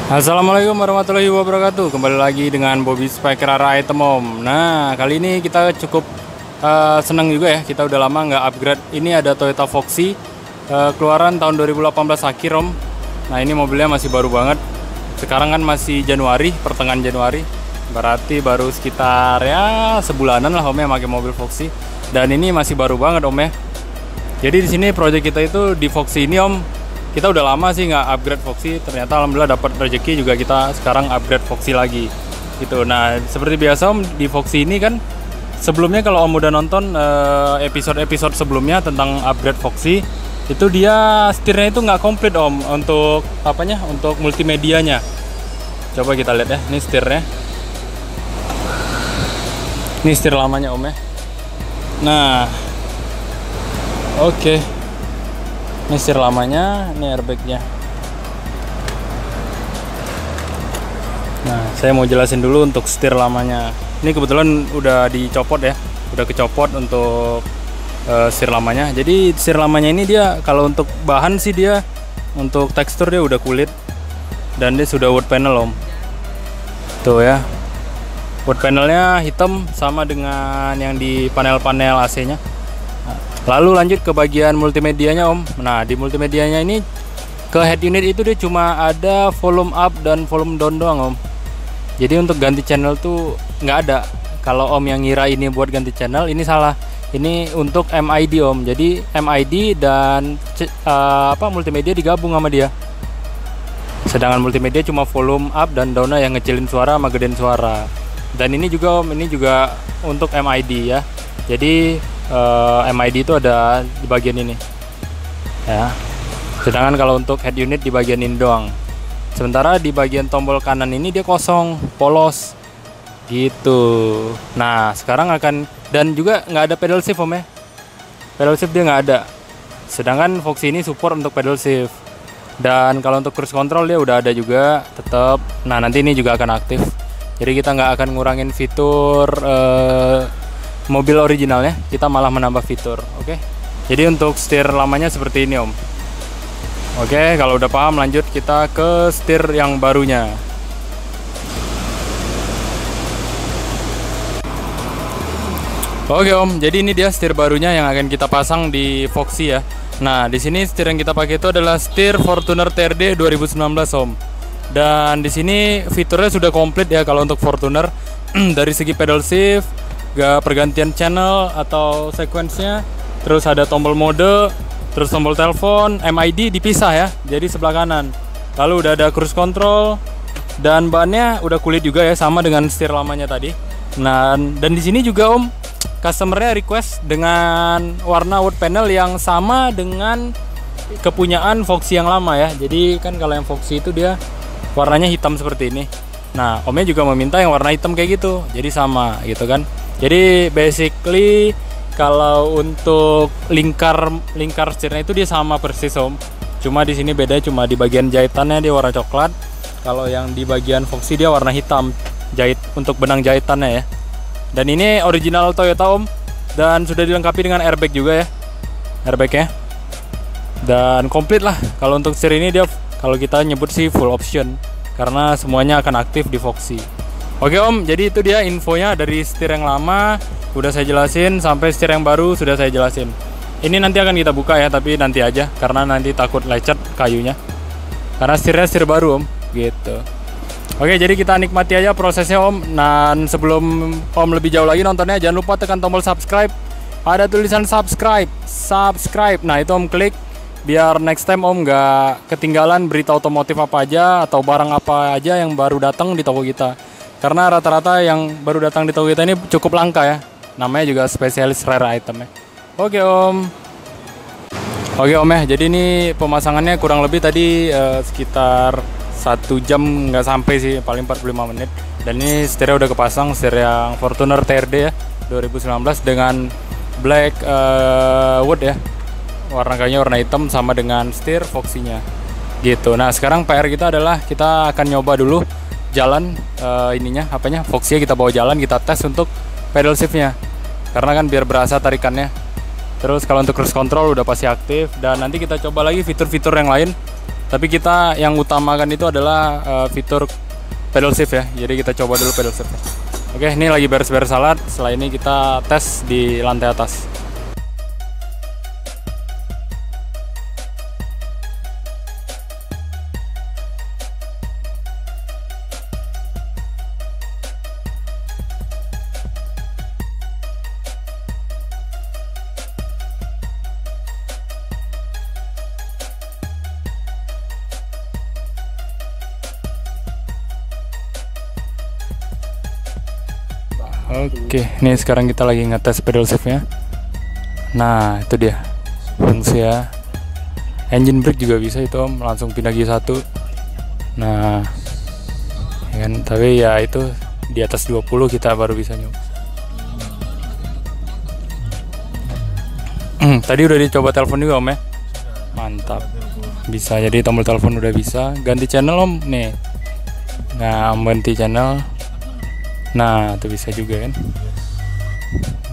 Assalamualaikum warahmatullahi wabarakatuh. Kembali lagi dengan Bobby Spiker Rara Item Om. Nah, kali ini kita cukup senang juga ya. Kita udah lama nggak upgrade. Ini ada Toyota Foxy keluaran tahun 2018 akhir Om. Nah, ini mobilnya masih baru banget. Sekarang kan masih Januari, pertengahan Januari. Berarti baru sekitar ya sebulanan lah Om ya pakai mobil Foxy. Dan ini masih baru banget Om ya. Jadi di sini project kita itu di Foxy ini Om. Kita udah lama sih nggak upgrade Foxy, ternyata alhamdulillah dapat rezeki juga kita sekarang upgrade Foxy lagi gitu. Nah, seperti biasa Om, di Foxy ini kan sebelumnya kalau Om udah nonton episode-episode sebelumnya tentang upgrade Foxy, itu dia setirnya itu nggak komplit Om untuk apanya, untuk multimedianya. Coba kita lihat ya, ini setirnya, ini setir lamanya Om ya. Nah, oke. Ini setir lamanya, ini airbagnya. Nah, saya mau jelasin dulu untuk setir lamanya. Ini kebetulan udah dicopot ya, udah kecopot untuk setir lamanya. Jadi setir lamanya ini dia kalau untuk bahan sih dia untuk tekstur dia udah kulit dan dia sudah wood panel Om. Tuh ya, wood panelnya hitam sama dengan yang di panel-panel AC-nya. Lalu lanjut ke bagian multimedianya Om. Nah, di multimedianya ini ke head unit itu dia cuma ada volume up dan volume down doang Om. Jadi untuk ganti channel tuh nggak ada. Kalau Om yang ngira ini buat ganti channel, ini salah. Ini untuk MID Om. Jadi MID dan multimedia digabung sama dia. Sedangkan multimedia cuma volume up dan down yang ngecilin suara sama gedein suara. Dan ini juga Om, ini juga untuk MID ya. Jadi MID itu ada di bagian ini ya, sedangkan kalau untuk head unit di bagian ini doang. Sementara di bagian tombol kanan ini dia kosong, polos gitu. Nah, sekarang akan, dan juga nggak ada pedal shift Om ya, pedal shift dia nggak ada. Sedangkan Foxy ini support untuk pedal shift. Dan kalau untuk cruise control dia udah ada juga tetap. Nah, nanti ini juga akan aktif, jadi kita nggak akan ngurangin fitur mobil originalnya, kita malah menambah fitur. Oke. Jadi untuk setir lamanya seperti ini Om. Oke, kalau udah paham lanjut kita ke setir yang barunya. Oke Om, jadi ini dia setir barunya yang akan kita pasang di Foxy ya. Nah, di sini setir yang kita pakai itu adalah setir Fortuner TRD 2019 Om. Dan di sini fiturnya sudah komplit ya kalau untuk Fortuner. Dari segi pedal shift, pergantian channel atau sequence-nya, terus ada tombol mode, terus tombol telepon, MID dipisah ya, jadi sebelah kanan. Lalu udah ada cruise control dan bannya udah kulit juga ya, sama dengan setir lamanya tadi. Nah, dan di sini juga Om, customernya request dengan warna wood panel yang sama dengan kepunyaan Foxy yang lama ya. Jadi kan kalau yang Foxy itu dia warnanya hitam seperti ini. Nah, Omnya juga meminta yang warna hitam kayak gitu, jadi sama gitu kan. Jadi basically kalau untuk lingkar setirnya itu dia sama persis Om. Cuma di sini beda cuma di bagian jahitannya dia warna coklat. Kalau yang di bagian Foxy dia warna hitam, jahit untuk benang jahitannya ya. Dan ini original Toyota Om, dan sudah dilengkapi dengan airbag juga ya, airbagnya. Dan komplit lah. Kalau untuk setir ini dia kalau kita nyebut sih full option karena semuanya akan aktif di Foxy. Oke Om, jadi itu dia infonya dari setir yang lama udah saya jelasin, sampai setir yang baru sudah saya jelasin. Ini nanti akan kita buka ya, tapi nanti aja karena nanti takut lecet kayunya. Karena setirnya setir baru Om, gitu. Oke, jadi kita nikmati aja prosesnya Om. Dan sebelum Om lebih jauh lagi nontonnya, jangan lupa tekan tombol subscribe. Ada tulisan subscribe. Nah, itu Om klik biar next time Om nggak ketinggalan berita otomotif apa aja atau barang apa aja yang baru datang di toko kita. Karena rata-rata yang baru datang di toko kita ini cukup langka ya. Namanya juga spesialis rare item ya. Oke Om. Oke Om ya, jadi ini pemasangannya kurang lebih tadi sekitar 1 jam nggak sampai sih, paling 45 menit. Dan ini setirnya udah kepasang, setir yang Fortuner TRD ya 2019 dengan black wood ya. Warna kayunya warna hitam sama dengan setir Foxy-nya. Gitu. Nah, sekarang PR kita adalah kita akan nyoba dulu jalan Foxy kita bawa jalan, kita tes untuk pedal shiftnya karena kan biar berasa tarikannya. Terus kalau untuk cruise control udah pasti aktif, dan nanti kita coba lagi fitur-fitur yang lain Tapi kita yang utamakan itu adalah fitur pedal shift ya. Jadi kita coba dulu pedal shift. Oke, ini lagi beres-beres alat. Setelah ini kita tes di lantai atas. Oke, ini sekarang kita lagi ngetes pedal shiftnya. Nah, itu dia fungsi ya. Engine brake juga bisa itu Om, langsung pindah G1. Nah, ya kan, tapi ya itu di atas 20 kita baru bisa nyoba. Tadi udah dicoba telepon juga Om ya. Mantap. Bisa, jadi tombol telepon udah bisa. Ganti channel Om nih. Nah, ganti channel. Nah, itu bisa juga kan.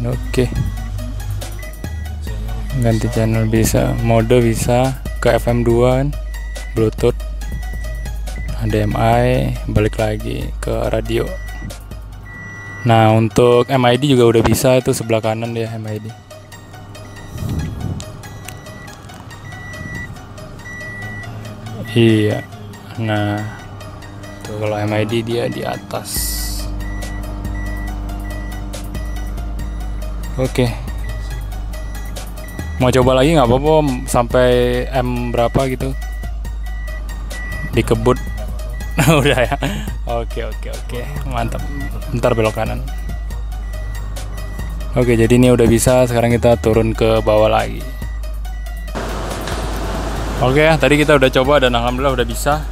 Oke. Ganti channel bisa, mode bisa ke FM 2 kan, Bluetooth, HDMI, balik lagi ke radio. Nah, untuk MID juga udah bisa, itu sebelah kanan dia MID. Iya. Nah, tuh kalau MID dia di atas. Oke, mau coba lagi nggak apa-apa Om, sampai M berapa gitu dikebut. Udah ya. Oke, mantap. Bentar belok kanan. Oke, jadi ini udah bisa. Sekarang kita turun ke bawah lagi. Oke, tadi kita udah coba dan alhamdulillah udah bisa.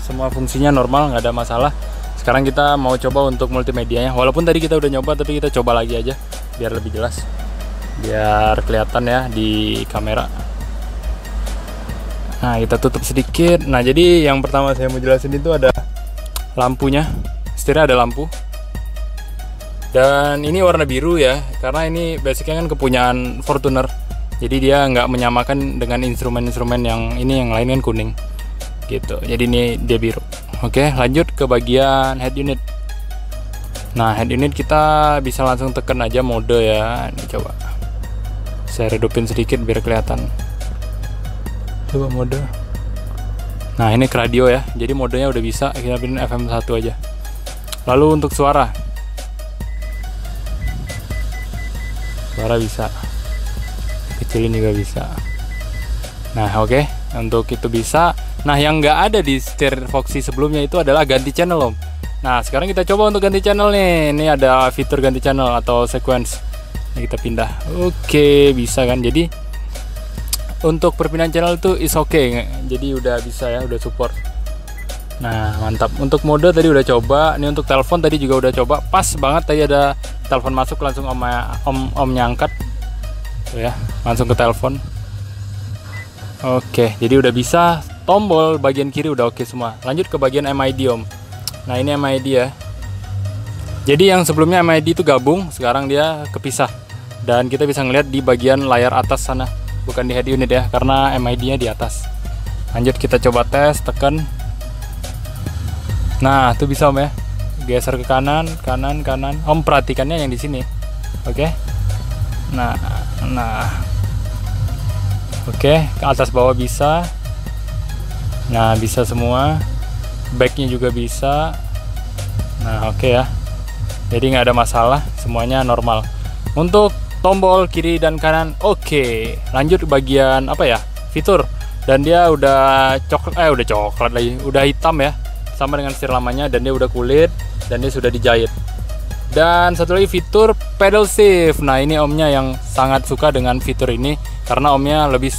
Semua fungsinya normal, nggak ada masalah. Sekarang kita mau coba untuk multimedianya. Walaupun tadi kita udah nyoba, tapi kita coba lagi aja biar lebih jelas, biar kelihatan ya di kamera. Nah, kita tutup sedikit. Nah, jadi yang pertama saya mau jelasin itu ada lampunya. Setirnya ada lampu. Dan ini warna biru ya, karena ini basicnya kan kepunyaan Fortuner. Jadi dia nggak menyamakan dengan instrumen-instrumen yang ini, yang lain kan kuning gitu. Jadi ini dia biru. Oke, lanjut ke bagian head unit. Nah, head unit kita bisa langsung tekan aja mode ya. Ini coba saya redupin sedikit biar kelihatan. Coba mode. Nah, ini ke radio ya. Jadi modenya udah bisa, kita pilih FM 1 aja. Lalu untuk suara. Suara bisa. Kecilin juga bisa. Nah, oke. Untuk itu bisa. Nah, yang nggak ada di setir Foxy sebelumnya itu adalah ganti channel Om. Nah, sekarang kita coba untuk ganti channel nih. Ini ada fitur ganti channel atau sequence. Ini kita pindah. Oke, bisa kan. Jadi untuk perpindahan channel itu is okay. Jadi udah bisa ya, udah support. Nah, mantap. Untuk mode tadi udah coba. Ini untuk telepon tadi juga udah coba. Pas banget tadi ada telepon masuk, langsung om nyangkat. Tuh ya, langsung ke telepon. Oke, jadi udah bisa. Tombol bagian kiri udah oke semua. Lanjut ke bagian MID Om. Nah, ini MID ya. Jadi yang sebelumnya MID itu gabung, sekarang dia kepisah. Dan kita bisa ngeliat di bagian layar atas sana, bukan di head unit ya, karena MID-nya di atas. Lanjut kita coba tes, tekan. Nah, itu bisa Om ya. Geser ke kanan, kanan. Om perhatikannya yang di sini. Oke. Nah. Oke, ke atas bawah bisa. Nah, bisa semua. Backnya juga bisa. Nah, oke ya. Jadi nggak ada masalah, semuanya normal. Untuk tombol kiri dan kanan oke. Lanjut bagian apa ya, fitur. Dan dia udah coklat lagi, udah hitam ya, sama dengan setir lamanya. Dan dia udah kulit, dan dia sudah dijahit. Dan satu lagi fitur pedal shift. Nah, ini Omnya yang sangat suka dengan fitur ini, karena Omnya lebih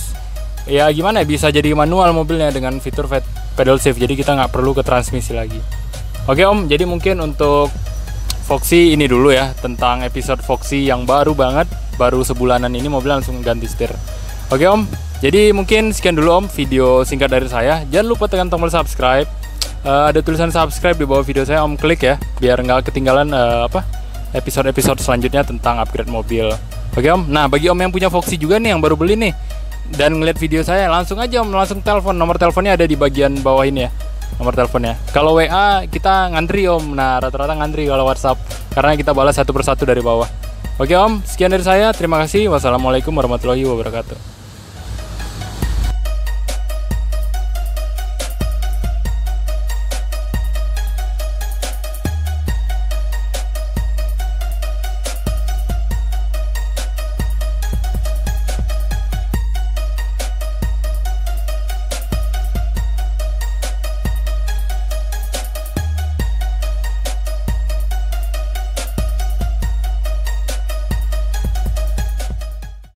ya gimana ya, bisa jadi manual mobilnya dengan fitur pedal shift. Jadi kita nggak perlu ke transmisi lagi. Oke Om, jadi mungkin untuk Foxy ini dulu ya, tentang episode Foxy yang baru banget, baru sebulanan ini mobil langsung ganti setir. Oke Om, jadi mungkin sekian dulu Om video singkat dari saya. Jangan lupa tekan tombol subscribe. Ada tulisan subscribe di bawah video saya, Om klik ya, biar nggak ketinggalan episode-episode selanjutnya tentang upgrade mobil. Oke Om, nah bagi Om yang punya Foxy juga nih, yang baru beli nih, dan ngeliat video saya, langsung aja Om, langsung telepon. Nomor teleponnya ada di bagian bawah ini ya, nomor teleponnya. Kalau WA kita ngantri Om, nah rata-rata ngantri kalau WhatsApp, karena kita balas satu persatu dari bawah. Oke Om, sekian dari saya, terima kasih. Wassalamualaikum warahmatullahi wabarakatuh.